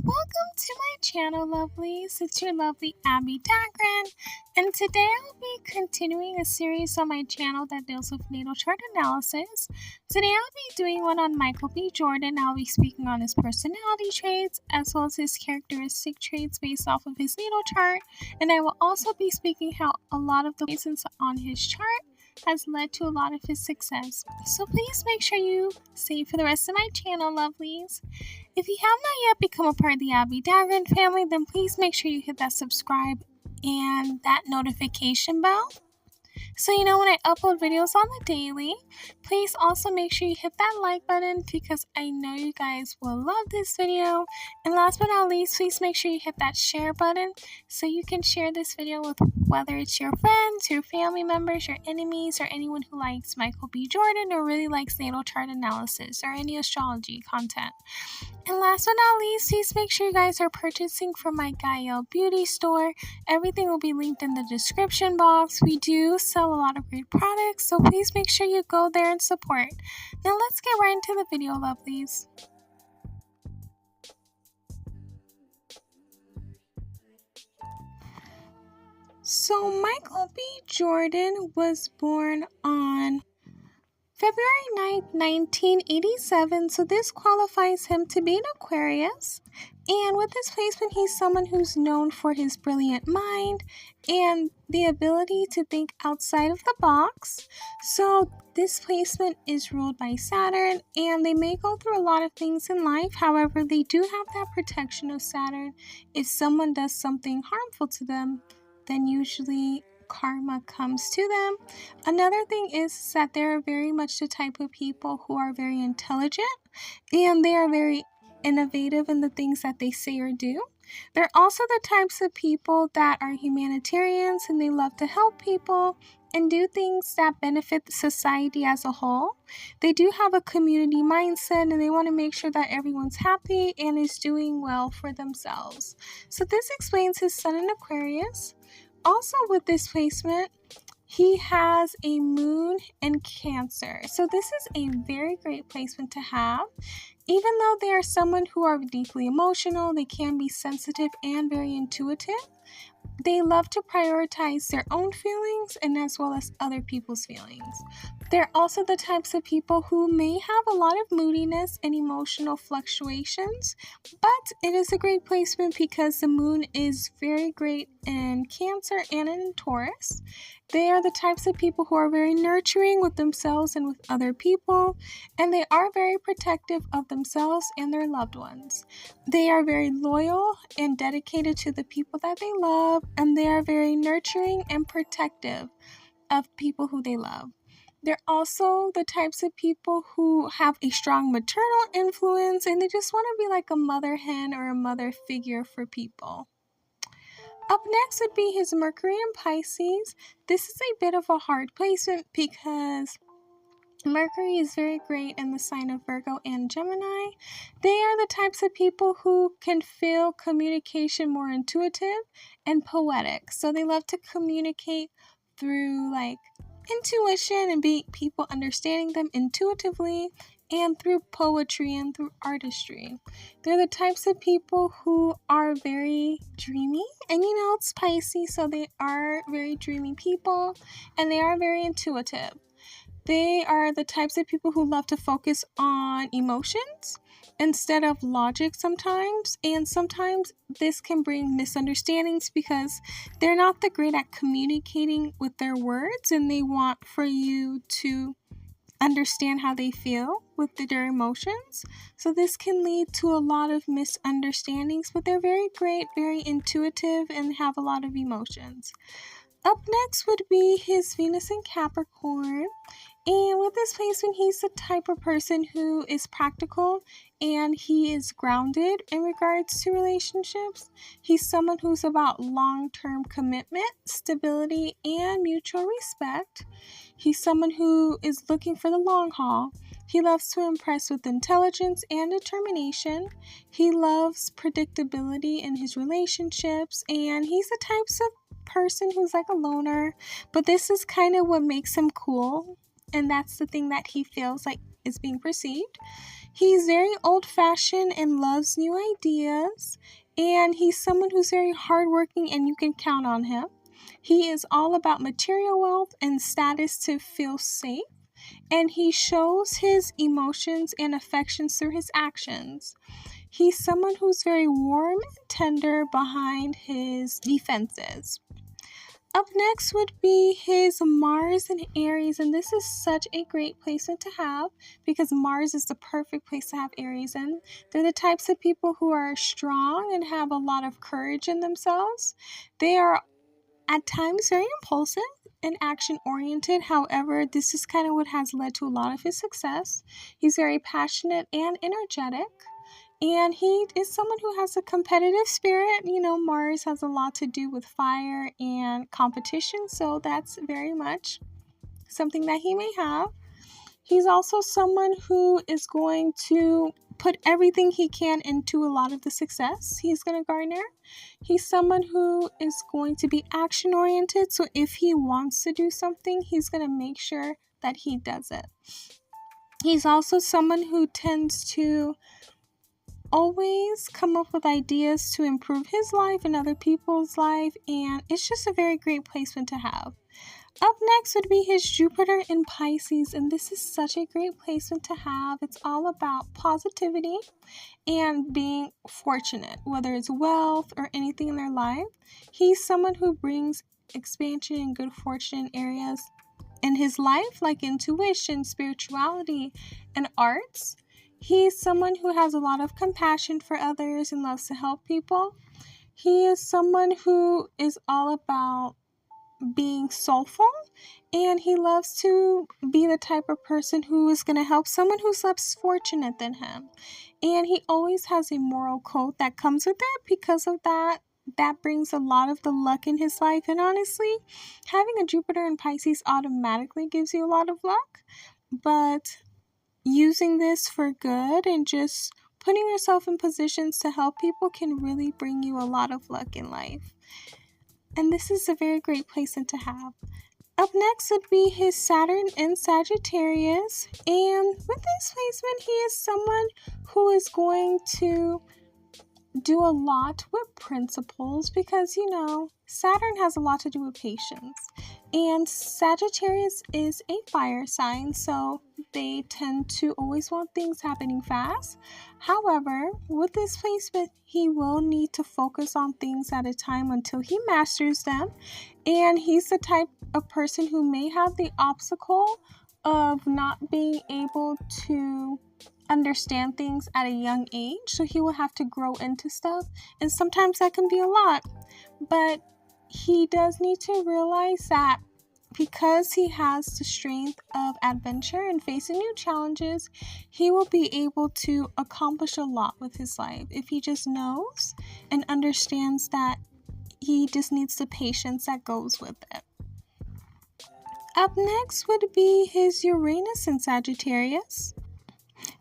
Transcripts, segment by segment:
Welcome to my channel, lovelies. It's your lovely Abbie Dagrin, and today I'll be continuing a series on my channel that deals with natal chart analysis. Today I'll be doing one on Michael B. Jordan. I'll be speaking on his personality traits as well as his characteristic traits based off of his natal chart, and I will also be speaking how a lot of the placements on his chart has led to a lot of his success. So please make sure you stay for the rest of my channel, lovelies. If you have not yet become a part of the Abbie Dagrin family, then please make sure you hit that subscribe and that notification bell, so you know when I upload videos on the daily. Please also make sure you hit that like button because I know you guys will love this video. And last but not least, please make sure you hit that share button so you can share this video with whether it's your friends, your family members, your enemies, or anyone who likes Michael B. Jordan or really likes natal chart analysis or any astrology content. And last but not least, please make sure you guys are purchasing from my Gael beauty store. Everything will be linked in the description box. We do sell a lot of great products, so please make sure you go there and support. Now let's get right into the video, lovelies. So Michael B. Jordan was born on February 9th, 1987, so this qualifies him to be an Aquarius. And with this placement, he's someone who's known for his brilliant mind and the ability to think outside of the box. So this placement is ruled by Saturn, and they may go through a lot of things in life. However, they do have that protection of Saturn. If someone does something harmful to them, then usually karma comes to them. Another thing is that they're very much the type of people who are very intelligent, and they are very innovative in the things that they say or do. They're also the types of people that are humanitarians, and they love to help people and do things that benefit society as a whole. They do have a community mindset, and they want to make sure that everyone's happy and is doing well for themselves. So this explains his sun in Aquarius. Also with this placement, he has a moon in Cancer. So this is a very great placement to have. Even though they are someone who are deeply emotional, they can be sensitive and very intuitive. They love to prioritize their own feelings and as well as other people's feelings. They're also the types of people who may have a lot of moodiness and emotional fluctuations, but it is a great placement because the moon is very great in Cancer and in Taurus. They are the types of people who are very nurturing with themselves and with other people, and they are very protective of themselves and their loved ones. They are very loyal and dedicated to the people that they love, and they are very nurturing and protective of people who they love. They're also the types of people who have a strong maternal influence, and they just want to be like a mother hen or a mother figure for people. Up next would be his Mercury in Pisces. This is a bit of a hard placement because Mercury is very great in the sign of Virgo and Gemini. They are the types of people who can feel communication more intuitive and poetic. So they love to communicate through like intuition and people understanding them intuitively, and through poetry and through artistry. They're the types of people who are very dreamy, and you know it's Pisces, so they are very dreamy people, and they are very intuitive. They are the types of people who love to focus on emotions instead of logic sometimes, and sometimes this can bring misunderstandings because they're not that great at communicating with their words, and they want for you to understand how they feel with their emotions. So this can lead to a lot of misunderstandings, but they're very great, very intuitive, and have a lot of emotions. Up next would be his Venus in Capricorn. And with this placement, he's the type of person who is practical and he is grounded in regards to relationships. He's someone who's about long-term commitment, stability, and mutual respect. He's someone who is looking for the long haul. He loves to impress with intelligence and determination. He loves predictability in his relationships, and he's the type of person who's like a loner, but this is kind of what makes him cool, and that's the thing that he feels like is being perceived. He's very old-fashioned and loves new ideas, and he's someone who's very hardworking and you can count on him. He is all about material wealth and status to feel safe, and he shows his emotions and affections through his actions. He's someone who's very warm and tender behind his defenses. Up next would be his Mars in Aries, and this is such a great placement to have because Mars is the perfect place to have Aries in. They're the types of people who are strong and have a lot of courage in themselves. They are at times very impulsive and action-oriented. However, this is kind of what has led to a lot of his success. He's very passionate and energetic. And he is someone who has a competitive spirit. You know, Mars has a lot to do with fire and competition, so that's very much something that he may have. He's also someone who is going to put everything he can into a lot of the success he's going to garner. He's someone who is going to be action-oriented, so if he wants to do something, he's going to make sure that he does it. He's also someone who tends to always come up with ideas to improve his life and other people's life, and it's just a very great placement to have. Up next would be his Jupiter in Pisces, and this is such a great placement to have. It's all about positivity and being fortunate, whether it's wealth or anything in their life. He's someone who brings expansion and good fortune in areas in his life like intuition, spirituality, and arts. He's someone who has a lot of compassion for others and loves to help people. He is someone who is all about being soulful, and he loves to be the type of person who is going to help someone who's less fortunate than him. And he always has a moral code that comes with it. Because of that brings a lot of the luck in his life. And honestly, having a Jupiter in Pisces automatically gives you a lot of luck. But using this for good and just putting yourself in positions to help people can really bring you a lot of luck in life. And this is a very great placement to have. Up next would be his Saturn in Sagittarius. And with this placement, he is someone who is going to do a lot with principles because, you know, Saturn has a lot to do with patience. And Sagittarius is a fire sign, so they tend to always want things happening fast. However, with this placement, he will need to focus on things at a time until he masters them. And he's the type of person who may have the obstacle of not being able to understand things at a young age, so he will have to grow into stuff, and sometimes that can be a lot. But he does need to realize that because he has the strength of adventure and facing new challenges, he will be able to accomplish a lot with his life if he just knows and understands that he just needs the patience that goes with it. Up next would be his Uranus in Sagittarius.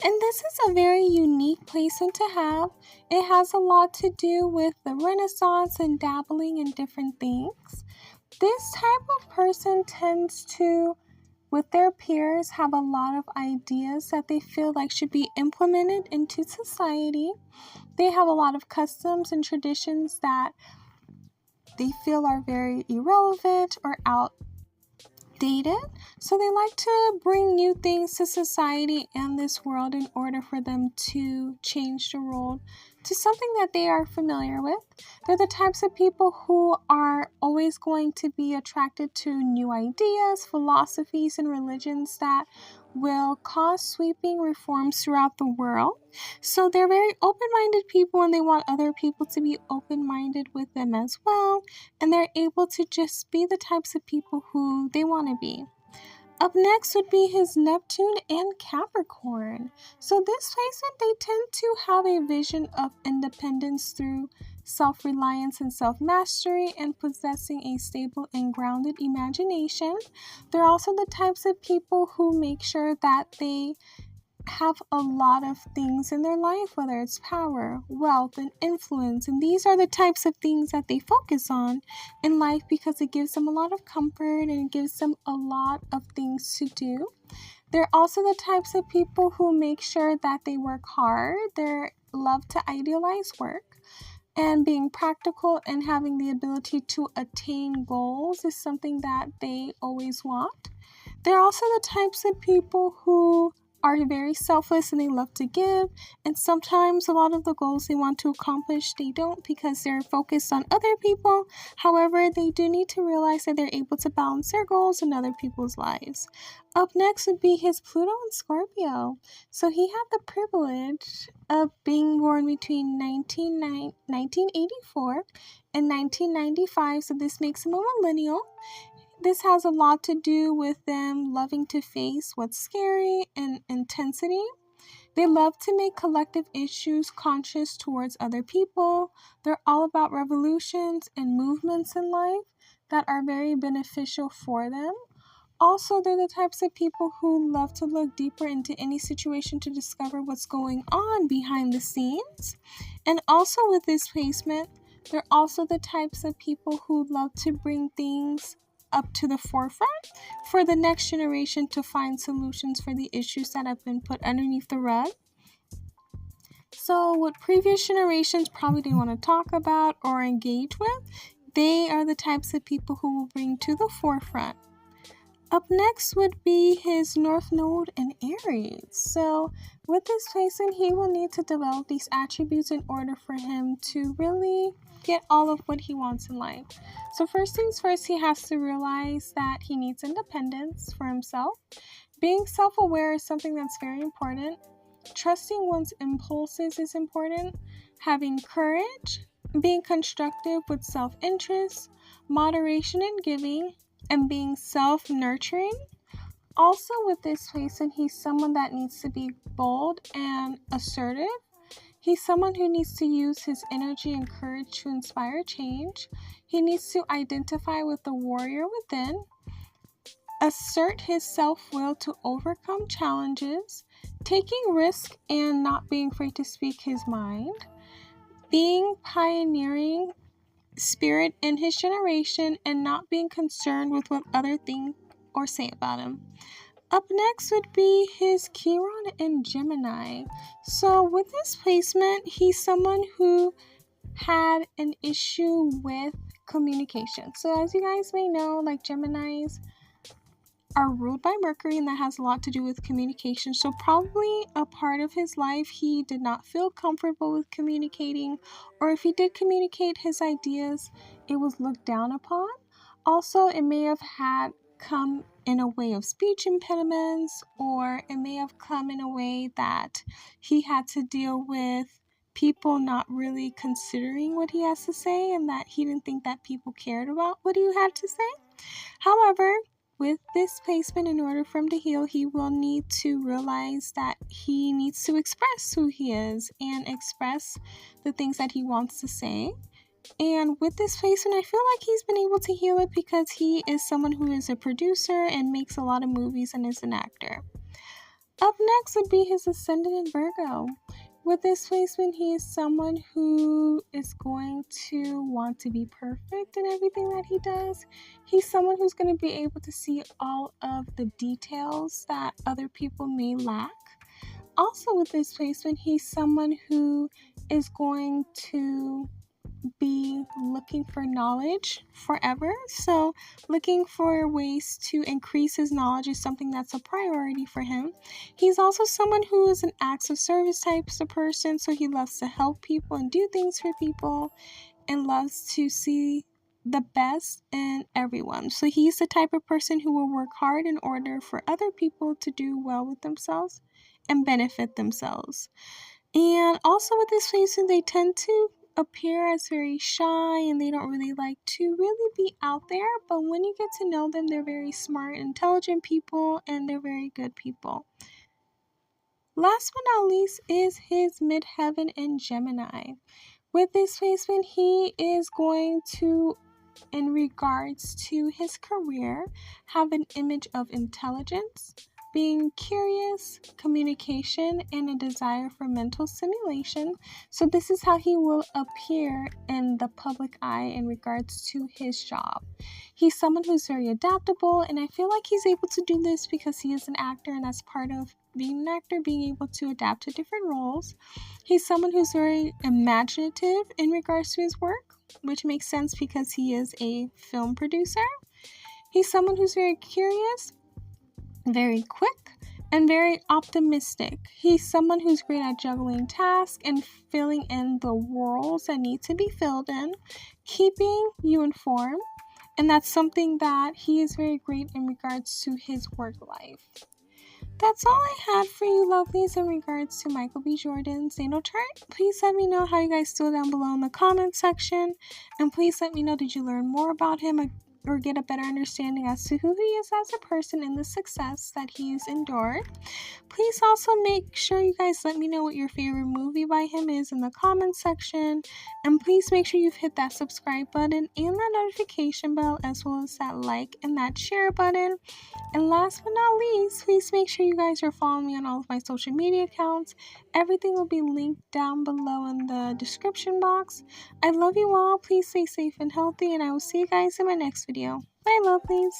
And this is a very unique placement to have. It has a lot to do with the Renaissance and dabbling in different things. This type of person tends to, with their peers, have a lot of ideas that they feel like should be implemented into society. They have a lot of customs and traditions that they feel are very irrelevant or outdated. So they like to bring new things to society and this world in order for them to change the world to something that they are familiar with. They're the types of people who are always going to be attracted to new ideas, philosophies, and religions that will cause sweeping reforms throughout the world. So they're very open-minded people, and they want other people to be open-minded with them as well. And they're able to just be the types of people who they want to be. Up next would be his Neptune and Capricorn. So this placement, they tend to have a vision of independence through self-reliance and self-mastery and possessing a stable and grounded imagination. They're also the types of people who make sure that they have a lot of things in their life, whether it's power, wealth, and influence. And these are the types of things that they focus on in life because it gives them a lot of comfort and it gives them a lot of things to do. They're also the types of people who make sure that they work hard. They love to idealize work. And being practical and having the ability to attain goals is something that they always want. They're also the types of people who are very selfless and they love to give. And sometimes a lot of the goals they want to accomplish, they don't because they're focused on other people. However, they do need to realize that they're able to balance their goals in other people's lives. Up next would be his Pluto and Scorpio. So he had the privilege of being born between 1984 and 1995. So this makes him a millennial. This has a lot to do with them loving to face what's scary and intensity. They love to make collective issues conscious towards other people. They're all about revolutions and movements in life that are very beneficial for them. Also, they're the types of people who love to look deeper into any situation to discover what's going on behind the scenes. And also with this placement, they're also the types of people who love to bring things up to the forefront for the next generation to find solutions for the issues that have been put underneath the rug. So what previous generations probably didn't want to talk about or engage with, they are the types of people who will bring to the forefront. Up next would be his North Node in Aries. So with this placement, he will need to develop these attributes in order for him to really get all of what he wants in life. So first things first, he has to realize that he needs independence for himself. Being self-aware is something that's very important. Trusting one's impulses is important. Having courage, being constructive with self-interest, moderation in giving, and being self-nurturing. Also with this placement, he's someone that needs to be bold and assertive. He's someone who needs to use his energy and courage to inspire change. He needs to identify with the warrior within, assert his self-will to overcome challenges, taking risk and not being afraid to speak his mind, being pioneering spirit in his generation and not being concerned with what others think or say about him. Up next would be his Chiron in Gemini. So with this placement, he's someone who had an issue with communication. So as you guys may know, like Geminis are ruled by Mercury, and that has a lot to do with communication. So probably a part of his life he did not feel comfortable with communicating, or if he did communicate his ideas, it was looked down upon. Also, it may have had come in a way of speech impediments, or it may have come in a way that he had to deal with people not really considering what he has to say, and that he didn't think that people cared about what he had to say. However, with this placement, in order for him to heal, he will need to realize that he needs to express who he is and express the things that he wants to say. And with this placement, I feel like he's been able to heal it because he is someone who is a producer and makes a lot of movies and is an actor. Up next would be his Ascendant in Virgo. With this placement, he is someone who is going to want to be perfect in everything that he does. He's someone who's going to be able to see all of the details that other people may lack. Also with this placement, he's someone who is going to be looking for knowledge forever. So looking for ways to increase his knowledge is something that's a priority for him. He's also someone who is an acts of service type of person, so he loves to help people and do things for people and loves to see the best in everyone. So he's the type of person who will work hard in order for other people to do well with themselves and benefit themselves. And also with this placement, they tend to appear as very shy and they don't really like to really be out there, but when you get to know them, they're very smart, intelligent people, and they're very good people. Last but not least is his Midheaven in Gemini. With this placement, he is going to, in regards to his career, have an image of intelligence, being curious, communication, and a desire for mental stimulation. So this is how he will appear in the public eye in regards to his job. He's someone who's very adaptable, and I feel like he's able to do this because he is an actor, and that's part of being an actor, being able to adapt to different roles. He's someone who's very imaginative in regards to his work, which makes sense because he is a film producer. He's someone who's very curious, very quick, and very optimistic. He's someone who's great at juggling tasks and filling in the roles that need to be filled in, keeping you informed, and that's something that he is very great in regards to his work life. That's all I had for you lovelies in regards to Michael B. Jordan's natal chart. Please let me know how you guys feel down below in the comment section, and please let me know, did you learn more about him or get a better understanding as to who he is as a person and the success that he's endured. Please also make sure you guys let me know what your favorite movie by him is in the comment section, and please make sure you've hit that subscribe button and that notification bell, as well as that like and that share button. And last but not least, please make sure you guys are following me on all of my social media accounts. Everything will be linked down below in the description box. I love you all. Please stay safe and healthy, and I will see you guys in my next video. Bye, lovelies.